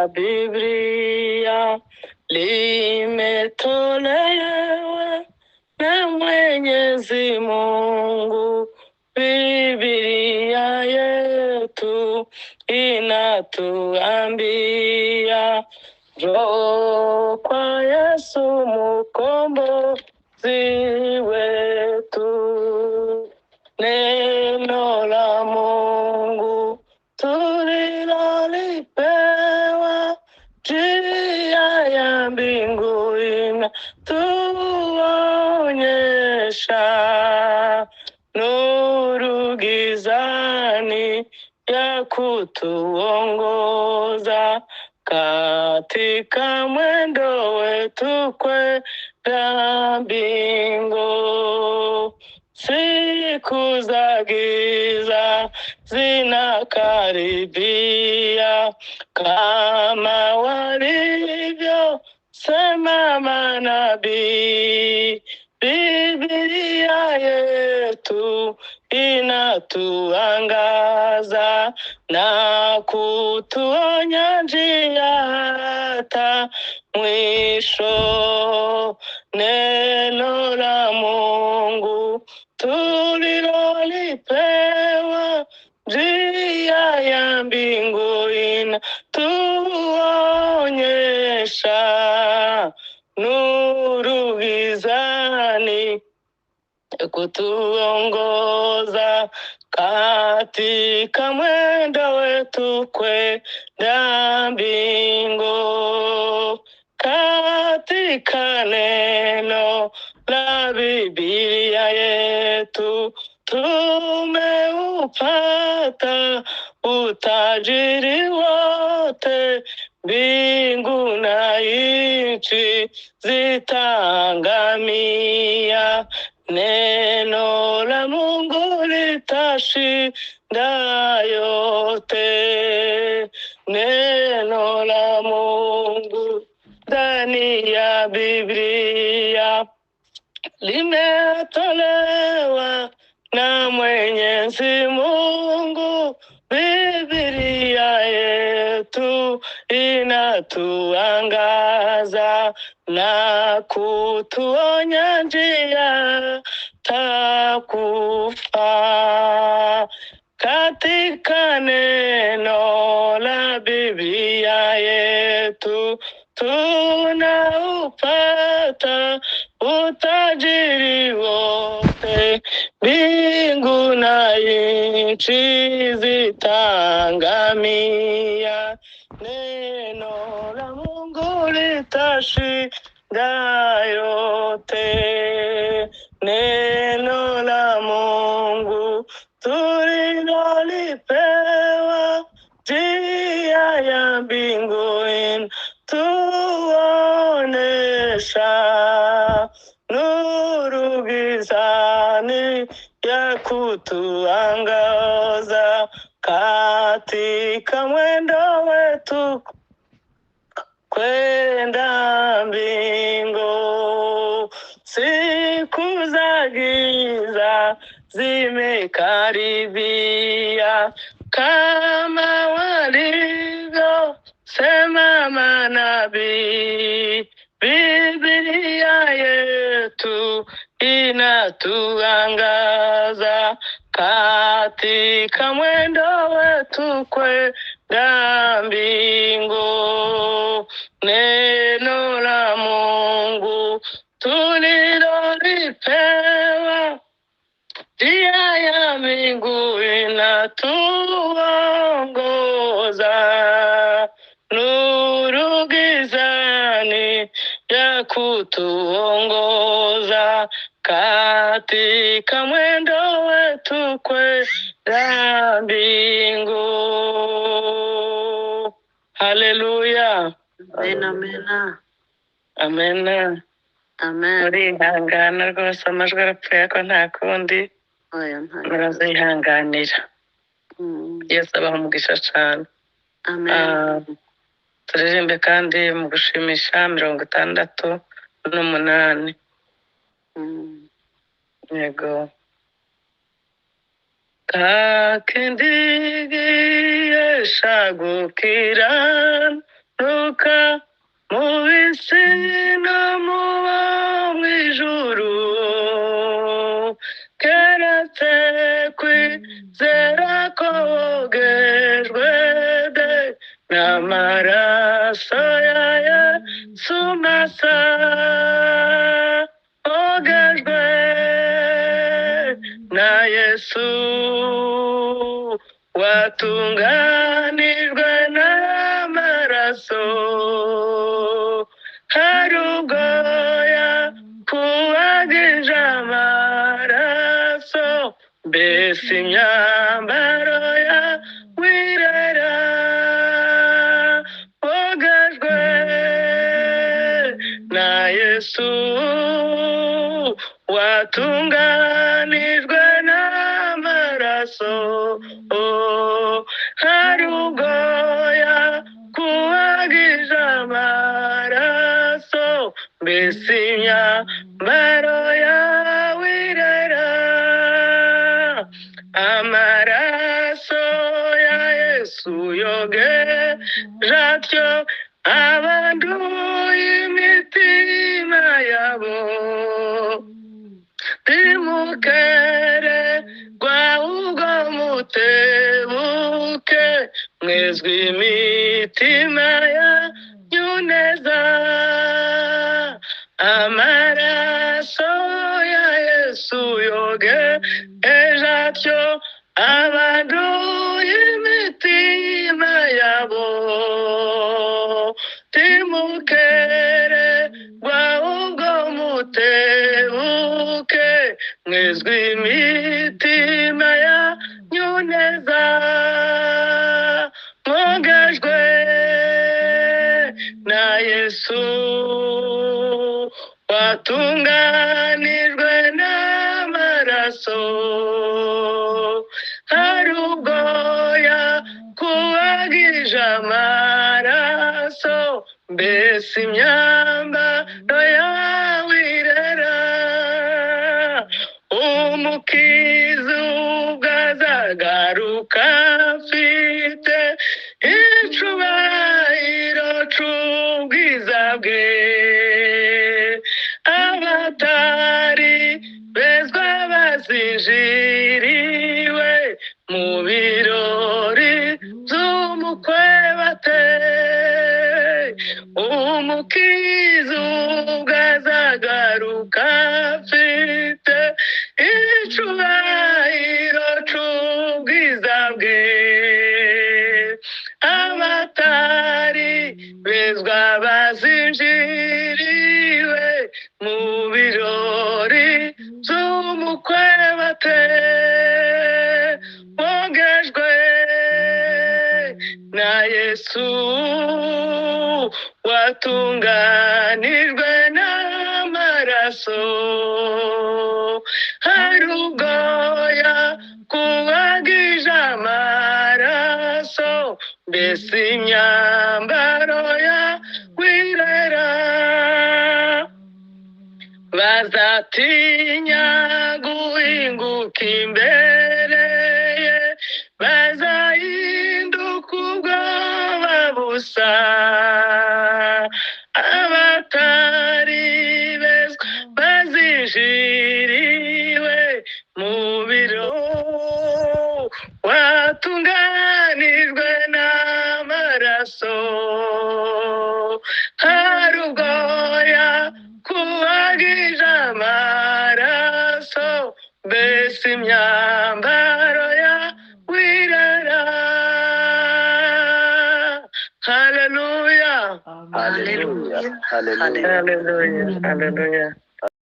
Biblia limetolewa na Mwenyezi Mungu. Biblia yetu inatuambia, njoo kwa Yesu mkombozi wetu. Neno la Mungu tulilolipewa, njia ya mbingu inatuonyesha, nuru gizani ya kutuongoza katika mwendo wetu kwenda mbingu. Siku za giza zinakaribia, kama walivyosema manabii. Biblia yetu inatuangaza na kutuonya njia hata mwisho. Neno la Mungu tulilolipewa, njia ya mbingu inatuonyesha, nuru gizani kutuongoza katika mwendo wetu kwenda mbingu. Katika neno la Biblia yetu tumeupata utajiri wote, mbingu na nchi zitaangamia, neno la Mungu litashinda yote. Neno la Mungu ndani ya Biblia limetolewa na Mwenyezi Mungu. Biblia yetu inatuangaza na kutuonya njia takufa. Katika neno la Biblia yetu tunaupata utajiri wote, mbingu na nchi zitaangamia, neno la Mungu litashinda yote. Neno la Mungu tulilolipewa, njia ya mbingu inatuonyesha, nuru gizani ya kutuangaza katika mwendo wetu kwenda mbingu. Siku za giza zimekaribia, kama walivyosema manabii. Biblia yetu inatuangaza katika mwendo wetu kwenda mbingu. Neno la Mungu tulilolipewa, njia ya mbingu inatuongoza, nuru gizani ya kutuongoza katika mwendo wetu kwenda mbingu. Haleluya. Amen, amen. Amen. Amen. Murihangana rwose, amajwi arapfuye ko nta kundi. Oya, nta. Murazihanganira. Yesu abaha umugisha cyane. Amen. Turirimbe kandi mu gushimisha 68. Yego. Kakindi geshagukira nuka mu isi no mu bo mu ijuru, keretse kwizera ko wogejwe de n'amaraso ya Yesu masa, wogejwe na Yesu, watunganijwe n'amaraso, hari ubwo yakubagije amaraso, mbese imyambaro yawe irera, wogejwe na Yesu, watunganijwe n'amaraso, hari ubwo yakubagije amaraso, mbese imyambaro yawe irera, amaraso ya Yesu yogeje atyo abanduye imitima yabo, timukererwa ahubwo mutebuke, mwezwe imitima yanyu neza, amaraso ya Yesu yogeje atyo abanduye imitima yabo, timukererwa ahubwo mutebuke, mwezwe imitima yanyu neza, mwogejwe na Yesu, watunganijwe n'amaraso, hari ubwo yakubagije amaraso, mbese imyambaro yawe irera, umukiza ubwo azagaruka afite icubahiro c'ubwiza bwe, abatari bezwa bazinjiriwe mu birori by'umukwe bate, umukiza ubwo azagaruka afite icubahiro c'ubwiza bwe, abatari bezwa bazinjiriwe mu birori by'umukwe bate, wogejwe na Yesu, watunganijwe n'amaraso, hari ubwo yakubagije amaraso, mbese imyambaro yawe irera, bazatinya guhinguka imbere ye, bazahinduka ubwoba busa, abatari bezwa bazinjiriwe mu biro, watunganijwe n'amaraso, hari ubwo yakubagije amaraso, mbese imyambaro yawe irera, haleluya, Hallelujah. haleluya, haleluya.